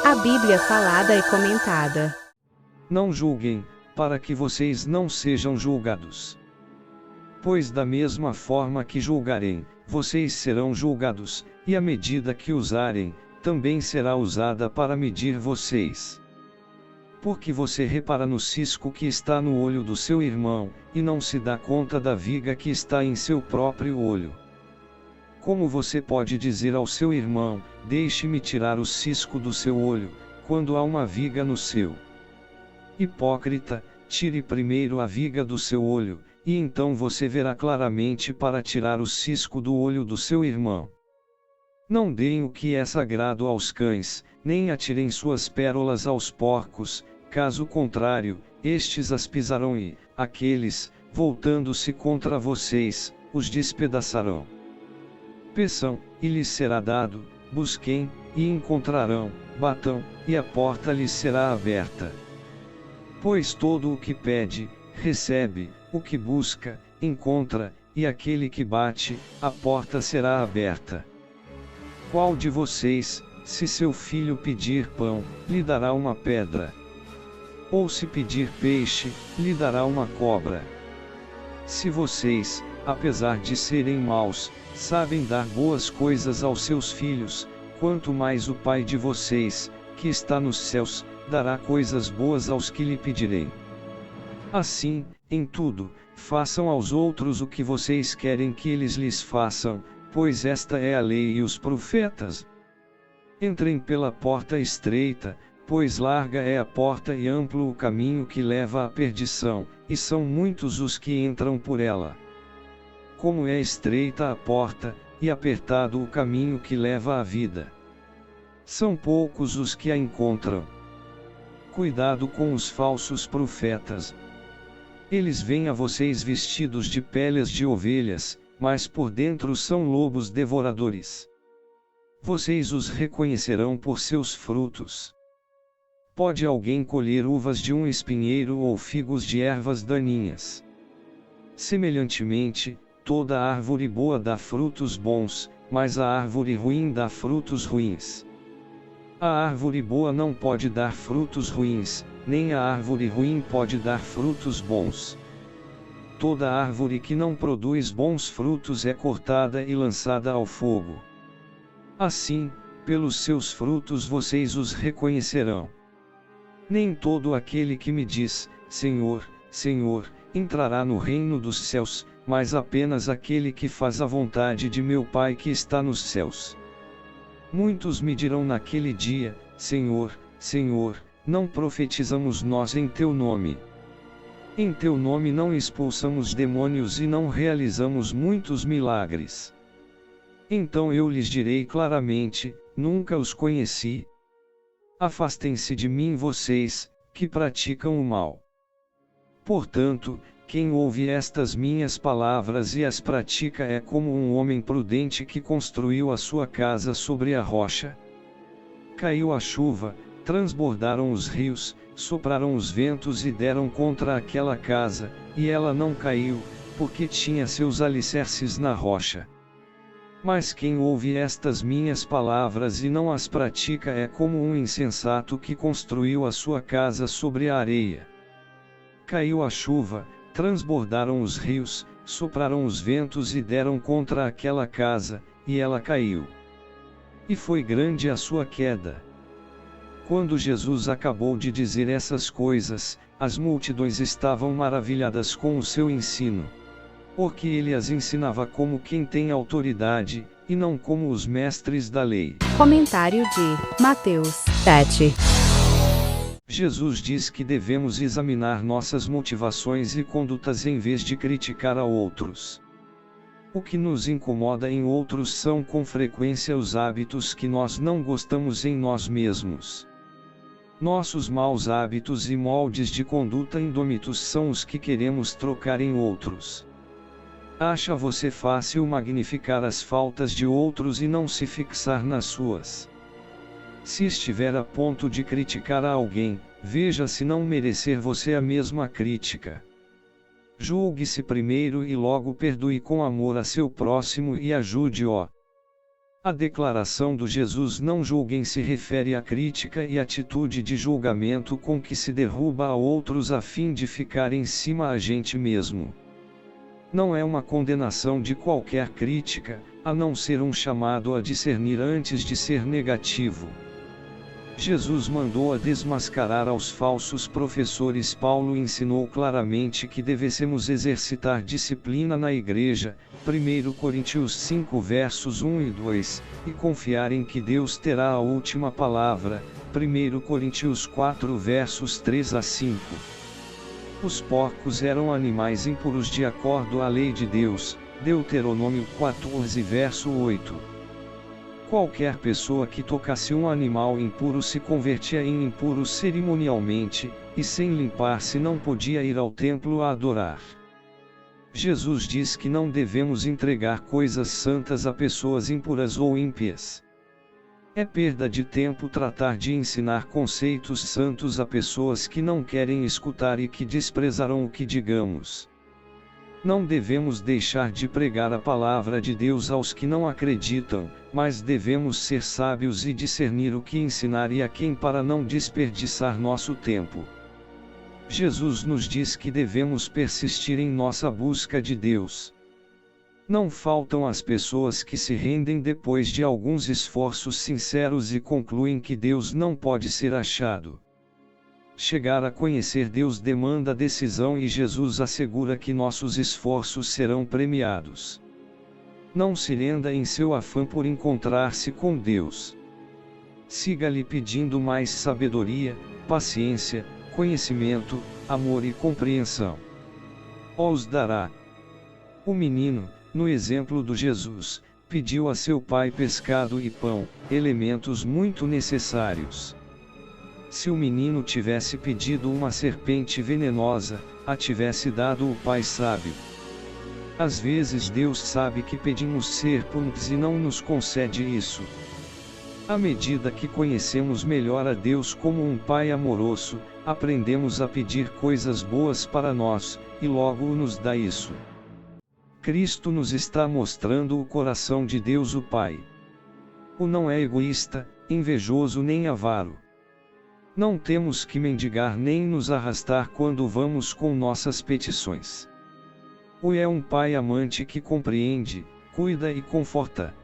A Bíblia falada e comentada. Não julguem, para que vocês não sejam julgados. Pois da mesma forma que julgarem, vocês serão julgados, e a medida que usarem, também será usada para medir vocês. Porque você repara no cisco que está no olho do seu irmão, e não se dá conta da viga que está em seu próprio olho. Como você pode dizer ao seu irmão, deixe-me tirar o cisco do seu olho, quando há uma viga no seu? Hipócrita, tire primeiro a viga do seu olho, e então você verá claramente para tirar o cisco do olho do seu irmão. Não deem o que é sagrado aos cães, nem atirem suas pérolas aos porcos, caso contrário, estes as pisarão e, aqueles, voltando-se contra vocês, os despedaçarão. Peçam, e lhes será dado, busquem, e encontrarão, batam, e a porta lhes será aberta. Pois todo o que pede, recebe, o que busca, encontra, e aquele que bate, a porta será aberta. Qual de vocês, se seu filho pedir pão, lhe dará uma pedra? Ou se pedir peixe, lhe dará uma cobra? Se vocês, apesar de serem maus, sabem dar boas coisas aos seus filhos, quanto mais o Pai de vocês, que está nos céus, dará coisas boas aos que lhe pedirem. Assim, em tudo, façam aos outros o que vocês querem que eles lhes façam, pois esta é a lei e os profetas. Entrem pela porta estreita, pois larga é a porta e amplo o caminho que leva à perdição, e são muitos os que entram por ela. Como é estreita a porta, e apertado o caminho que leva à vida. São poucos os que a encontram. Cuidado com os falsos profetas. Eles vêm a vocês vestidos de peles de ovelhas, mas por dentro são lobos devoradores. Vocês os reconhecerão por seus frutos. Pode alguém colher uvas de um espinheiro ou figos de ervas daninhas? Semelhantemente, toda árvore boa dá frutos bons, mas a árvore ruim dá frutos ruins. A árvore boa não pode dar frutos ruins, nem a árvore ruim pode dar frutos bons. Toda árvore que não produz bons frutos é cortada e lançada ao fogo. Assim, pelos seus frutos vocês os reconhecerão. Nem todo aquele que me diz, Senhor, Senhor, entrará no reino dos céus, mas apenas aquele que faz a vontade de meu Pai que está nos céus. Muitos me dirão naquele dia, Senhor, Senhor, não profetizamos nós em teu nome? Em teu nome não expulsamos demônios e não realizamos muitos milagres? Então eu lhes direi claramente, nunca os conheci. Afastem-se de mim vocês, que praticam o mal. Portanto, quem ouve estas minhas palavras e as pratica é como um homem prudente que construiu a sua casa sobre a rocha. Caiu a chuva, transbordaram os rios, sopraram os ventos e deram contra aquela casa, e ela não caiu, porque tinha seus alicerces na rocha. Mas quem ouve estas minhas palavras e não as pratica é como um insensato que construiu a sua casa sobre a areia. Caiu a chuva, transbordaram os rios, sopraram os ventos e deram contra aquela casa, e ela caiu. E foi grande a sua queda. Quando Jesus acabou de dizer essas coisas, as multidões estavam maravilhadas com o seu ensino. Porque ele as ensinava como quem tem autoridade, e não como os mestres da lei. Comentário de Mateus 7. Jesus diz que devemos examinar nossas motivações e condutas em vez de criticar a outros. O que nos incomoda em outros são com frequência os hábitos que nós não gostamos em nós mesmos. Nossos maus hábitos e moldes de conduta indômitos são os que queremos trocar em outros. Acha você fácil magnificar as faltas de outros e não se fixar nas suas? Se estiver a ponto de criticar a alguém, veja se não merecer você a mesma crítica. Julgue-se primeiro e logo perdoe com amor a seu próximo e ajude-o. A declaração do Jesus "não julguem" se refere à crítica e atitude de julgamento com que se derruba a outros a fim de ficar em cima a gente mesmo. Não é uma condenação de qualquer crítica, a não ser um chamado a discernir antes de ser negativo. Jesus mandou a desmascarar aos falsos professores. Paulo ensinou claramente que devêssemos exercitar disciplina na igreja, 1 Coríntios 5 versos 1 e 2, e confiar em que Deus terá a última palavra, 1 Coríntios 4 versos 3 a 5. Os porcos eram animais impuros de acordo à lei de Deus, Deuteronômio 14 verso 8. Qualquer pessoa que tocasse um animal impuro se convertia em impuro cerimonialmente, e sem limpar-se não podia ir ao templo a adorar. Jesus diz que não devemos entregar coisas santas a pessoas impuras ou ímpias. É perda de tempo tratar de ensinar conceitos santos a pessoas que não querem escutar e que desprezarão o que digamos. Não devemos deixar de pregar a palavra de Deus aos que não acreditam, mas devemos ser sábios e discernir o que ensinar e a quem para não desperdiçar nosso tempo. Jesus nos diz que devemos persistir em nossa busca de Deus. Não faltam as pessoas que se rendem depois de alguns esforços sinceros e concluem que Deus não pode ser achado. Chegar a conhecer Deus demanda decisão e Jesus assegura que nossos esforços serão premiados. Não se renda em seu afã por encontrar-se com Deus. Siga-lhe pedindo mais sabedoria, paciência, conhecimento, amor e compreensão. Os dará. O menino, no exemplo do Jesus, pediu a seu pai pescado e pão, elementos muito necessários. Se o menino tivesse pedido uma serpente venenosa, a tivesse dado o pai sábio. Às vezes Deus sabe que pedimos serpentes e não nos concede isso. À medida que conhecemos melhor a Deus como um Pai amoroso, aprendemos a pedir coisas boas para nós, e logo nos dá isso. Cristo nos está mostrando o coração de Deus o Pai. O não é egoísta, invejoso nem avaro. Não temos que mendigar nem nos arrastar quando vamos com nossas petições. O é um Pai amante que compreende, cuida e conforta.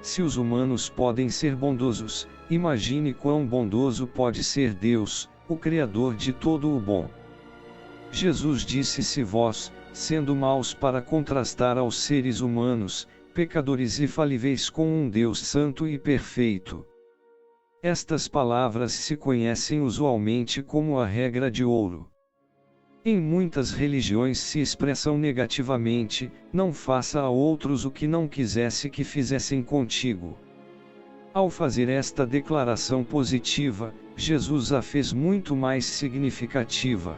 Se os humanos podem ser bondosos, imagine quão bondoso pode ser Deus, o Criador de todo o bom. Jesus disse: se vós, sendo maus para contrastar aos seres humanos, pecadores e falíveis com um Deus santo e perfeito. Estas palavras se conhecem usualmente como a regra de ouro. Em muitas religiões se expressam negativamente: não faça a outros o que não quisesse que fizessem contigo. Ao fazer esta declaração positiva, Jesus a fez muito mais significativa.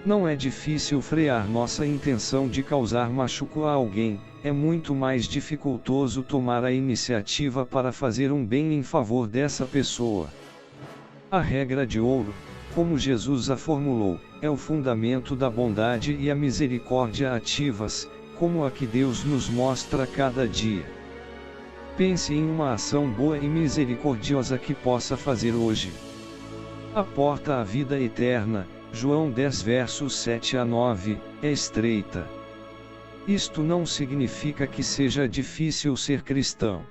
Não é difícil frear nossa intenção de causar machuco a alguém, é muito mais dificultoso tomar a iniciativa para fazer um bem em favor dessa pessoa. A regra de ouro, como Jesus a formulou, é o fundamento da bondade e a misericórdia ativas, como a que Deus nos mostra cada dia. Pense em uma ação boa e misericordiosa que possa fazer hoje. A porta à vida eterna, João 10 versos 7 a 9, é estreita. Isto não significa que seja difícil ser cristão.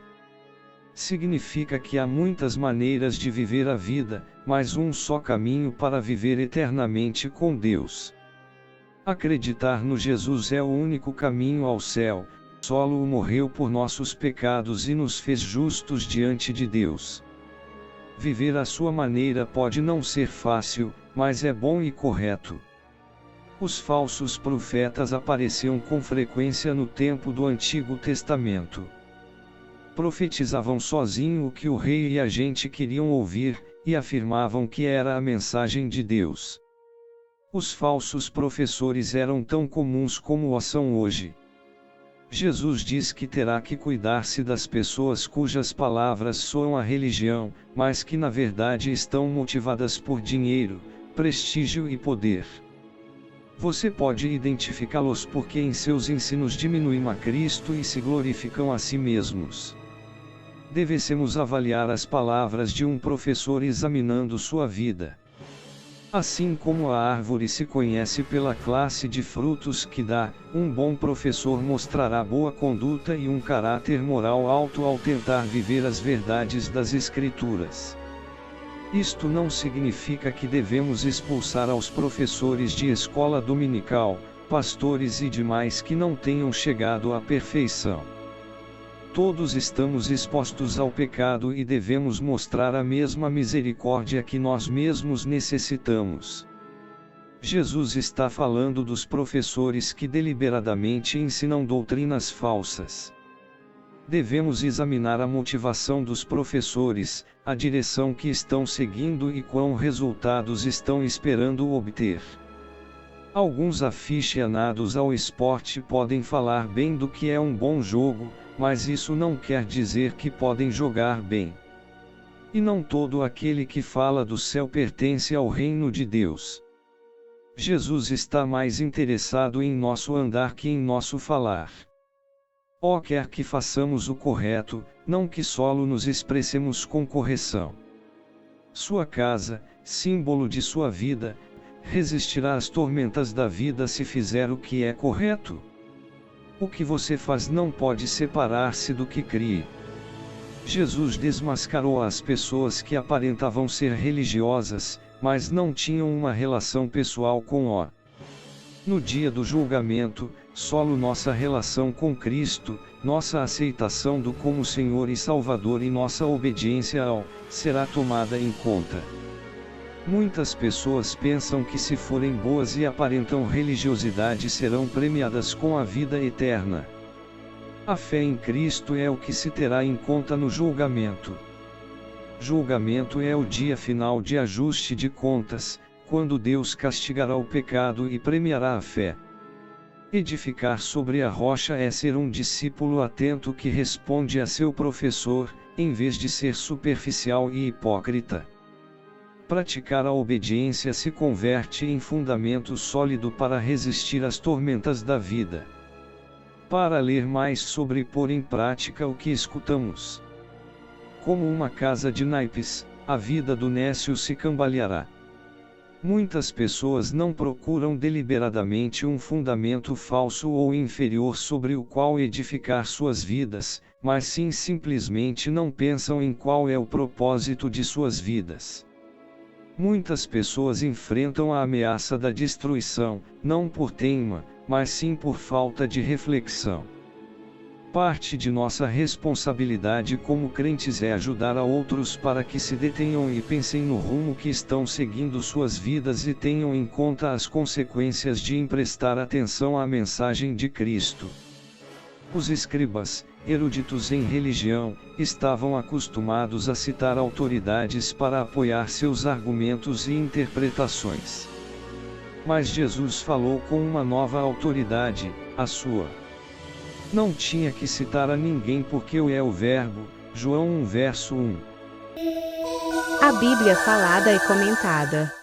Significa que há muitas maneiras de viver a vida, mas um só caminho para viver eternamente com Deus. Acreditar no Jesus é o único caminho ao céu, solo morreu por nossos pecados e nos fez justos diante de Deus. Viver à sua maneira pode não ser fácil, mas é bom e correto. Os falsos profetas apareciam com frequência no tempo do Antigo Testamento. Profetizavam sozinho o que o rei e a gente queriam ouvir, e afirmavam que era a mensagem de Deus. Os falsos professores eram tão comuns como o são hoje. Jesus diz que terá que cuidar-se das pessoas cujas palavras soam a religião, mas que na verdade estão motivadas por dinheiro, prestígio e poder. Você pode identificá-los porque em seus ensinos diminuem a Cristo e se glorificam a si mesmos. devêssemos avaliar as palavras de um professor examinando sua vida. Assim como a árvore se conhece pela classe de frutos que dá, um bom professor mostrará boa conduta e um caráter moral alto ao tentar viver as verdades das Escrituras. Isto não significa que devemos expulsar aos professores de escola dominical, pastores e demais que não tenham chegado à perfeição. Todos estamos expostos ao pecado e devemos mostrar a mesma misericórdia que nós mesmos necessitamos. Jesus está falando dos professores que deliberadamente ensinam doutrinas falsas. Devemos examinar a motivação dos professores, a direção que estão seguindo e quão resultados estão esperando obter. Alguns aficionados ao esporte podem falar bem do que é um bom jogo, mas isso não quer dizer que podem jogar bem. E não todo aquele que fala do céu pertence ao reino de Deus. Jesus está mais interessado em nosso andar que em nosso falar. Quer que façamos o correto, não que solo nos expressemos com correção. Sua casa, símbolo de sua vida, resistirá às tormentas da vida se fizer o que é correto? O que você faz não pode separar-se do que crie. Jesus desmascarou as pessoas que aparentavam ser religiosas, mas não tinham uma relação pessoal com o. No dia do julgamento, solo nossa relação com Cristo, nossa aceitação do como Senhor e Salvador e nossa obediência ao, será tomada em conta. Muitas pessoas pensam que se forem boas e aparentam religiosidade serão premiadas com a vida eterna. A fé em Cristo é o que se terá em conta no julgamento. Julgamento é o dia final de ajuste de contas, quando Deus castigará o pecado e premiará a fé. Edificar sobre a rocha é ser um discípulo atento que responde a seu professor, em vez de ser superficial e hipócrita. Praticar a obediência se converte em fundamento sólido para resistir às tormentas da vida. Para ler mais sobre e pôr em prática o que escutamos. Como uma casa de naipes, a vida do nécio se cambaleará. Muitas pessoas não procuram deliberadamente um fundamento falso ou inferior sobre o qual edificar suas vidas, mas sim simplesmente não pensam em qual é o propósito de suas vidas. Muitas pessoas enfrentam a ameaça da destruição, não por teima, mas sim por falta de reflexão. Parte de nossa responsabilidade como crentes é ajudar a outros para que se detenham e pensem no rumo que estão seguindo suas vidas e tenham em conta as consequências de emprestar atenção à mensagem de Cristo. Os escribas, eruditos em religião, estavam acostumados a citar autoridades para apoiar seus argumentos e interpretações. Mas Jesus falou com uma nova autoridade, a sua. Não tinha que citar a ninguém porque eu é o Verbo, João 1 verso 1. A Bíblia falada e comentada.